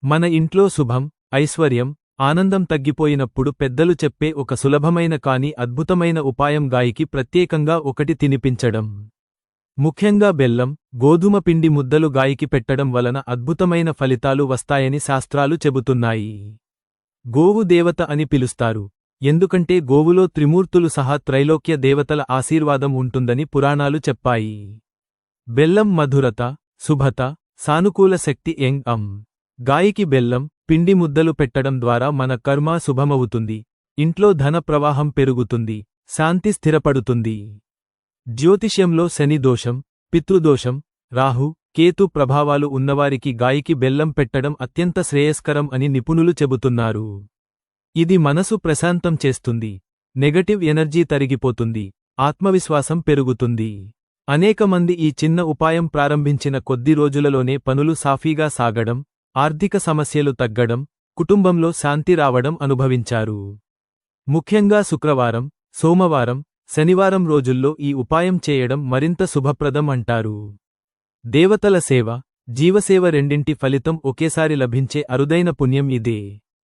మన ఇంట్లో శుభం, ఐశ్వర్యం, ఆనందం తగ్గిపోయినప్పుడు పెద్దలు చెప్పే ఒక సులభమైన కాని అద్భుతమైన ఉపాయం గాయికి ప్రత్యేకంగా ఒకటి తినిపించడం. ముఖ్యంగా బెల్లం, గోధుమ పిండి ముద్దలు గాయికి పెట్టడం వలన అద్భుతమైన ఫలితాలు వస్తాయని శాస్త్రాలు చెబుతున్నాయి. గోవు దేవత అని పిలుస్తారు. ఎందుకంటే గోవులో త్రిమూర్తులు సహా త్రైలోక్య దేవతల ఆశీర్వాదం ఉంటుందని పురాణాలు చెప్పాయి. బెల్లం మధురత, శుభత, సానుకూల శక్తి గాయికి బెల్లం, పిండి ముద్దలు పెట్టడం ద్వారా మన కర్మ శుభమవుతుంది, ఇంట్లో ధన ప్రవాహం పెరుగుతుంది, శాంతి స్థిరపడుతుంది. జ్యోతిష్యంలో శని దోషం, పితృదోషం, రాహు, కేతు ప్రభావాలు ఉన్నవారికి గాయికి బెల్లం పెట్టడం అత్యంత శ్రేయస్కరం అని నిపుణులు చెబుతున్నారు. ఇది మనసు ప్రశాంతం చేస్తుంది, నెగటివ్ ఎనర్జీ తరిగిపోతుంది, ఆత్మవిశ్వాసం పెరుగుతుంది. అనేకమంది ఈ చిన్న ఉపాయం ప్రారంభించిన కొద్ది రోజులలోనే పనులు సాఫీగా సాగడం, ఆర్థిక సమస్యలు తగ్గడం, కుటుంబంలో శాంతి రావడం అనుభవించారు. ముఖ్యంగా శుక్రవారం, సోమవారం, శనివారం రోజుల్లో ఈ ఉపాయం చేయడం మరింత శుభప్రదం అంటారు. దేవతల సేవ, జీవసేవ రెండింటి ఫలితం ఒకేసారి లభించే అరుదైన పుణ్యం ఇదే.